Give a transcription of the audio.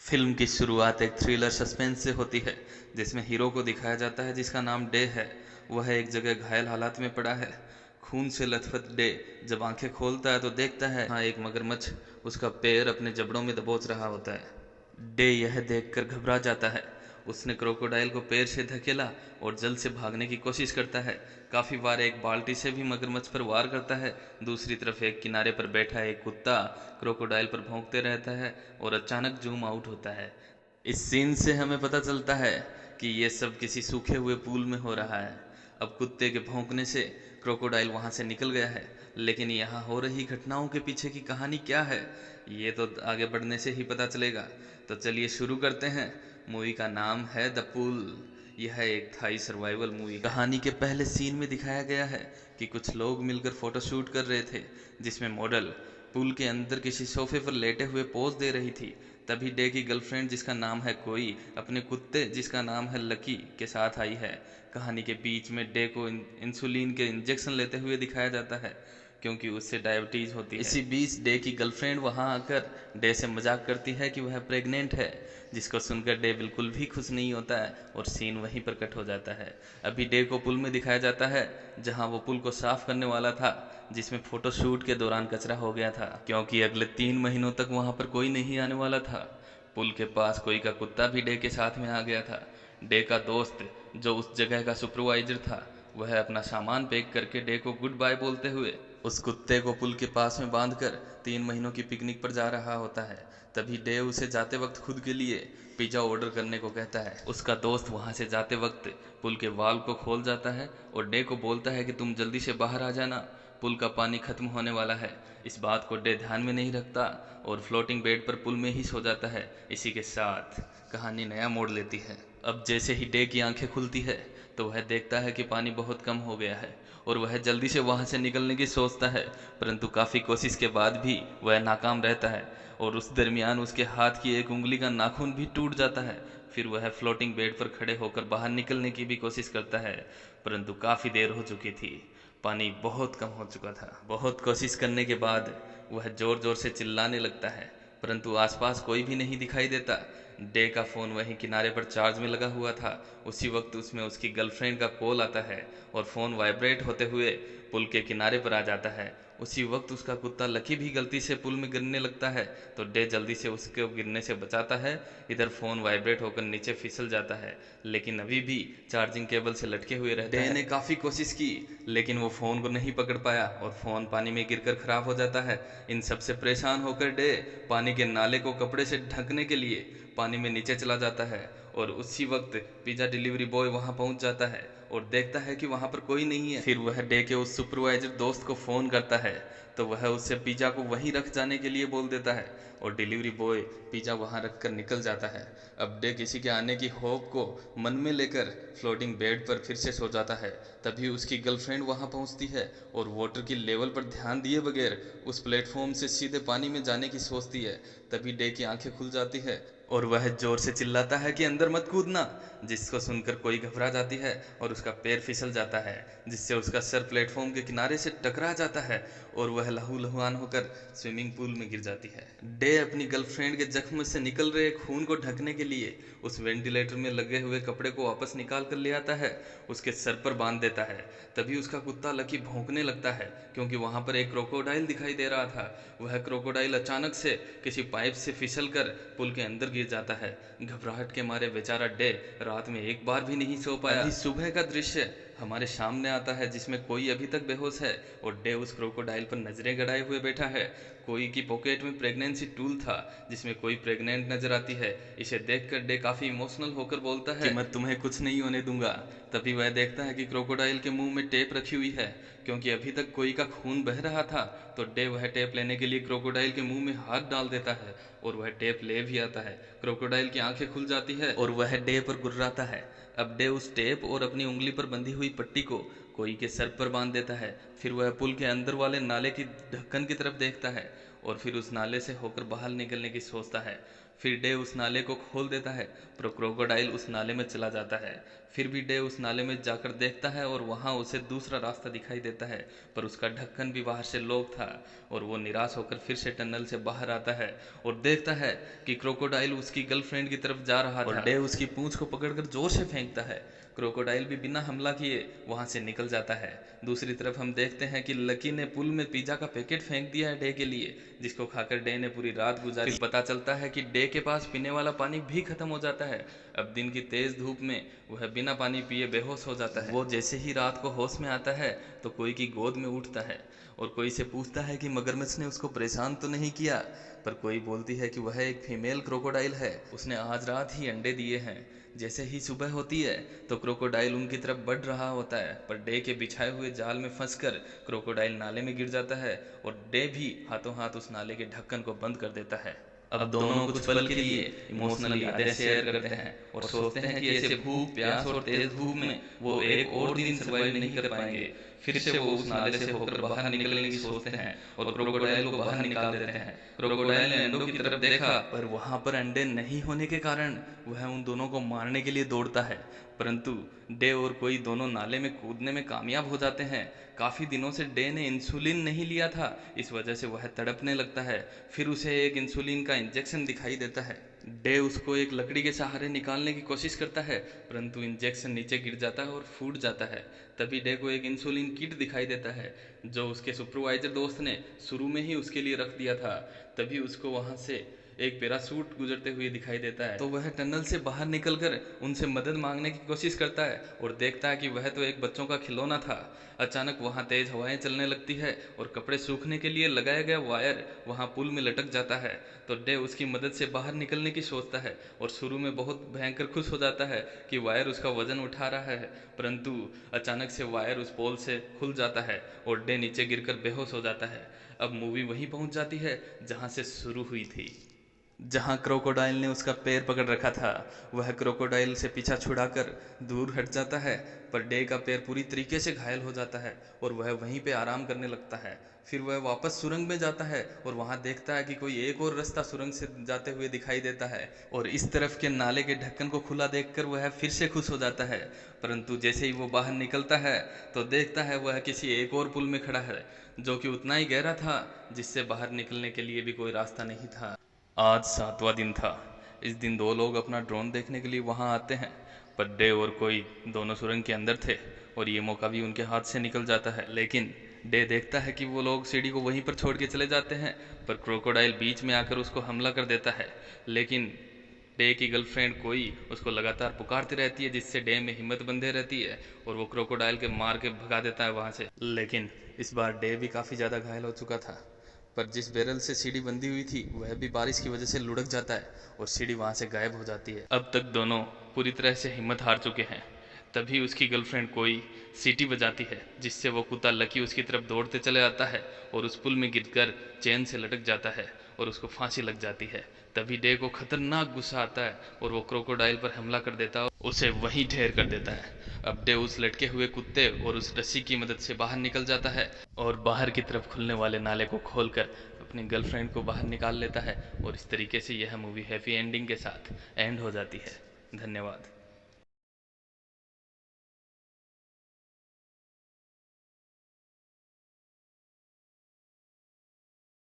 Film की शुरुआत एक थ्रिलर सस्पेंस से होती है, जिसमें हीरो को दिखाया जाता है जिसका नाम डे है। वह एक जगह घायल हालात में पड़ा है। खून से लथपथ डे जब आंखें खोलता है तो देखता है हाँ एक मगरमच्छ उसका पैर अपने जबड़ों में दबोच रहा होता है। डे यह देखकर घबरा जाता है। उसने क्रोकोडाइल को पैर से धकेला और जल्द से भागने की कोशिश करता है। काफी बार एक बाल्टी से भी मगरमच्छ पर वार करता है। दूसरी तरफ एक किनारे पर बैठा एक कुत्ता क्रोकोडाइल पर भौंकते रहता है और अचानक जूम आउट होता है। इस सीन से हमें पता चलता है कि ये सब किसी सूखे हुए पूल में हो रहा है। अब कुत्ते के भौंकने से क्रोकोडाइल वहां से निकल गया है, लेकिन यहाँ हो रही घटनाओं के पीछे की कहानी क्या है, ये तो आगे बढ़ने से ही पता चलेगा। तो चलिए शुरू करते हैं। मूवी का नाम है द पुल। यह एक थाई सर्वाइवल मूवी। कहानी के पहले सीन में दिखाया गया है कि कुछ लोग मिलकर फोटोशूट कर रहे थे, जिसमें मॉडल पूल के अंदर किसी सोफे पर लेटे हुए पोज दे रही थी। तभी डे की गर्लफ्रेंड जिसका नाम है कोई अपने कुत्ते जिसका नाम है लकी के साथ आई है। कहानी के बीच में डे को इंसुलिन के इंजेक्शन लेते हुए दिखाया जाता है, क्योंकि उससे डायबिटीज होती है। इसी बीच डे की गर्लफ्रेंड वहां आकर डे से मजाक करती है कि वह प्रेग्नेंट है, जिसको सुनकर डे बिल्कुल भी खुश नहीं होता है और सीन वहीं पर कट हो जाता है। अभी डे को पुल में दिखाया जाता है, जहां वो पुल को साफ करने वाला था, जिसमें फोटोशूट के दौरान कचरा हो गया था, क्योंकि अगले 3 महीनों तक वहां पर कोई नहीं आने वाला था। पुल के पास कोई का कुत्ता भी डे के साथ में आ गया था। डे का दोस्त जो उस जगह का सुपरवाइजर था, वह अपना सामान पैक करके डे को गुड बाय बोलते हुए उस कुत्ते को पुल के पास में बांधकर 3 महीनों की पिकनिक पर जा रहा होता है। तभी डे उसे जाते वक्त खुद के लिए पिज्जा ऑर्डर करने को कहता है। उसका दोस्त वहां से जाते वक्त पुल के वाल को खोल जाता है और डे को बोलता है कि तुम जल्दी से बाहर आ जाना, पुल का पानी खत्म होने वाला है। इस बात को डे ध्यान में नहीं रखता और फ्लोटिंग बेड पर पुल में ही सो जाता है। इसी के साथ कहानी नया मोड़ लेती है। अब जैसे ही डे की आंखें खुलती है तो वह देखता है कि पानी बहुत कम हो गया है और वह जल्दी से वहां से निकलने की सोचता है, परंतु काफी कोशिश के बाद भी वह नाकाम रहता है और उस दरमियान उसके हाथ की एक उंगली का नाखून भी टूट जाता है। फिर वह फ्लोटिंग बेड पर खड़े होकर बाहर निकलने की भी कोशिश करता है, परंतु काफी देर हो चुकी थी। पानी बहुत कम हो चुका था। बहुत कोशिश करने के बाद वह जोर जोर से चिल्लाने लगता है, परंतु आसपास कोई भी नहीं दिखाई देता। डे का फोन वहीं किनारे पर चार्ज में लगा हुआ था। उसी वक्त उसमें उसकी गर्लफ्रेंड का कॉल आता है और फोन वाइब्रेट होते हुए पुल के किनारे पर आ जाता है। उसी वक्त उसका कुत्ता लकी भी गलती से पुल में गिरने लगता है, तो डे जल्दी से उसके गिरने से बचाता है। इधर फोन वाइब्रेट होकर नीचे फिसल जाता है, लेकिन अभी भी चार्जिंग केबल से लटके हुए रहता है। डे ने काफी कोशिश की, लेकिन वो फोन को नहीं पकड़ पाया और फोन पानी में गिरकर खराब हो जाता है। इन सबसे परेशान होकर डे पानी के नाले को कपड़े से ढकने के लिए पानी में नीचे चला जाता है और उसी वक्त पिज्जा डिलीवरी बॉय वहां पहुंच जाता है और देखता है कि वहां पर कोई नहीं है। फिर वह डे के उस सुपरवाइजर दोस्त को फोन करता है, तो वह उससे पिज्जा को वहीं रख जाने के लिए बोल देता है और डिलीवरी बॉय पिज्जा वहां रख कर निकल जाता है। अब डे किसी के आने की होप को मन में लेकर फ्लोटिंग बेड पर फिर से सो जाता है। तभी उसकी गर्लफ्रेंड वहां पहुंचती है और वाटर की लेवल पर ध्यान दिए बगैर उस प्लेटफॉर्म से सीधे पानी में जाने की सोचती है। तभी डे की आंखें खुल जाती है और वह जोर से चिल्लाता है कि अंदर मत कूदना, जिसको सुनकर कोई घबरा जाती है और उसका पैर फिसल जाता है, जिससे उसका सर प्लेटफॉर्म के किनारे से टकरा जाता है और वह लहूलुहान होकर स्विमिंग पूल में गिर जाती है। डे अपनी गर्लफ्रेंड के जख्म से निकल रहे खून को ढकने के लिए उस वेंटिलेटर में लगे हुए कपड़े को वापस निकाल कर ले आता है, उसके सर पर बांध देता है। तभी उसका कुत्ता लकी भौंकने लगता है, क्योंकि वहां पर एक क्रोकोडाइल दिखाई दे रहा था। वह क्रोकोडाइल अचानक से किसी पाइप से फिसल कर पुल के अंदर गिर जाता है। घबराहट के मारे बेचारा डे रात में एक बार भी नहीं सो पाया। अभी सुबह का दृश्य हमारे सामने आता है, जिसमें कोई अभी तक बेहोश है और डे उस क्रोकोडाइल पर नजरें गड़ाए हुए बैठा है। कोई की पॉकेट में प्रेगनेंसी टूल था, जिसमें कोई प्रेग्नेंट नजर आती है। इसे देखकर डे काफी इमोशनल होकर बोलता है कि मैं तुम्हें कुछ नहीं होने दूंगा। तभी वह देखता है कि क्रोकोडाइल के मुंह में टेप रखी हुई है, क्योंकि अभी तक कोई का खून बह रहा था। तो डे वह टेप लेने के लिए क्रोकोडाइल के मुंह में हाथ डाल देता है और वह टेप ले भी आता है। क्रोकोडाइल की आंखें खुल जाती है और वह डे पर गुर्राता है। अब डे उस टेप और अपनी उंगली पर बंधी हुई पट्टी को कोई के सर पर बांध देता है। फिर वह पुल के अंदर वाले नाले की ढक्कन की तरफ देखता है और फिर उस नाले से होकर बाहर निकलने की सोचता है। फिर डे उस नाले को खोल देता है, पर क्रोकोडाइल उस नाले में चला जाता है। फिर भी डे उस नाले में जाकर देखता है और वहाँ उसे दूसरा रास्ता दिखाई देता है, पर उसका ढक्कन भी बाहर से लॉक था और वो निराश होकर फिर से टनल से बाहर आता है और देखता है कि क्रोकोडाइल उसकी गर्लफ्रेंड की तरफ जा रहा था और डे उसकी पूंछ को पकड़कर जोर से फेंकता है। क्रोकोडाइल भी बिना हमला किए वहां से निकल जाता है। दूसरी तरफ हम देखते हैं कि लकी ने पुल में पिज्जा का पैकेट फेंक दिया है डे के लिए, जिसको खाकर डे ने पूरी रात गुजारी। पता चलता है कि डे के पास पीने वाला पानी भी खत्म हो जाता है। अब दिन की तेज धूप में वह बिना पानी पिए बेहोश हो जाता है। वो जैसे ही रात को होश में आता है तो कोई की गोद में उठता है और कोई से पूछता है कि मगरमच्छ ने उसको परेशान तो नहीं किया, पर कोई बोलती है कि वह एक फीमेल क्रोकोडाइल है, उसने आज रात ही अंडे दिए हैं। जैसे ही सुबह होती है तो क्रोकोडाइल उनकी तरफ बढ़ रहा होता है, पर डे के बिछाए हुए जाल में फंसकर क्रोकोडाइल नाले में गिर जाता है और डे भी हाथों हाथ उस नाले के ढक्कन को बंद कर देता है। अब दोनों कुछ पल के लिए इमोशनल यादें शेयर करते हैं और सोचते हैं कि ऐसे भूख, प्यास और तेज धूप में वो एक और दिन सर्वाइव नहीं कर पाएंगे। फिर से वो उस नाले से होकर बाहर निकलने की सोचते हैं और क्रोकोडाइल को बाहर निकाल देते हैं। क्रोकोडाइल ने अंडों की तरफ देखा, पर वहां पर अंडे नहीं होने के कारण वह उन दोनों को मारने के लिए दौड़ता है, परंतु डे और कोई दोनों नाले में कूदने में कामयाब हो जाते हैं। काफी दिनों से डे ने इंसुलिन नहीं लिया था, इस वजह से वह तड़पने लगता है। फिर उसे एक इंसुलिन का इंजेक्शन दिखाई देता है। डे उसको एक लकड़ी के सहारे निकालने की कोशिश करता है, परंतु इंजेक्शन नीचे गिर जाता है और फूट जाता है। तभी डे को एक इंसुलिन किट दिखाई देता है, जो उसके सुपरवाइजर दोस्त ने शुरू में ही उसके लिए रख दिया था। तभी उसको वहां से एक पैरासूट गुजरते हुए दिखाई देता है, तो वह टनल से बाहर निकलकर उनसे मदद मांगने की कोशिश करता है और देखता है कि वह तो एक बच्चों का खिलौना था। अचानक वहां तेज हवाएं चलने लगती है और कपड़े सूखने के लिए लगाया गया वायर वहां पुल में लटक जाता है, तो डे उसकी मदद से बाहर निकलने की सोचता है और शुरू में बहुत भयंकर खुश हो जाता है कि वायर उसका वजन उठा रहा है, परंतु अचानक से वायर उस पोल से खुल जाता है और डे नीचे गिरकर बेहोश हो जाता है। अब मूवी वहीं पहुंच जाती है जहां से शुरू हुई थी, जहां क्रोकोडाइल ने उसका पैर पकड़ रखा था। वह क्रोकोडाइल से पीछा छुड़ाकर दूर हट जाता है, पर डे का पैर पूरी तरीके से घायल हो जाता है और वह वहीं पे आराम करने लगता है। फिर वह वापस सुरंग में जाता है और वहां देखता है कि कोई एक और रास्ता सुरंग से जाते हुए दिखाई देता है और इस तरफ के नाले के ढक्कन को खुला देखकर वह फिर से खुश हो जाता है, परंतु जैसे ही वो बाहर निकलता है तो देखता है वह किसी एक और पुल में खड़ा है, जो कि उतना ही गहरा था, जिससे बाहर निकलने के लिए भी कोई रास्ता नहीं था। आज 7वां दिन था। इस दिन दो लोग अपना ड्रोन देखने के लिए वहां आते हैं, पर डे और कोई दोनों सुरंग के अंदर थे और ये मौका भी उनके हाथ से निकल जाता है। लेकिन डे देखता है कि वो लोग सीढ़ी को वहीं पर छोड़ के चले जाते हैं, पर क्रोकोडाइल बीच में आकर उसको हमला कर देता है। लेकिन डे की गर्लफ्रेंड कोई उसको लगातार पुकारती रहती है, जिससे डे में हिम्मत बंधे रहती है और वो क्रोकोडाइल के मार के भगा देता है वहां से। लेकिन इस बार डे भी काफी ज्यादा घायल हो चुका था, पर जिस बैरल से सीढ़ी बंधी हुई थी वह भी बारिश की वजह से लुढ़क जाता है और सीढ़ी वहां से गायब हो जाती है। अब तक दोनों पूरी तरह से हिम्मत हार चुके हैं। तभी उसकी गर्लफ्रेंड कोई सीटी बजाती है, जिससे वो कुत्ता लकी उसकी तरफ दौड़ते चले आता है और उस पुल में गिरकर चैन से लटक जाता है और उसको फांसी लग जाती है। तभी डे को खतरनाक गुस्सा आता है और वो क्रोकोडाइल पर हमला कर देता है, उसे वहीं ढेर कर देता है। अब डे उस लटके हुए कुत्ते और उस रस्सी की मदद से बाहर निकल जाता है और बाहर की तरफ खुलने वाले नाले को खोलकर अपनी गर्लफ्रेंड को बाहर निकाल लेता है और इस तरीके से यह मूवी हैप्पी एंडिंग के साथ एंड हो जाती है। धन्यवाद।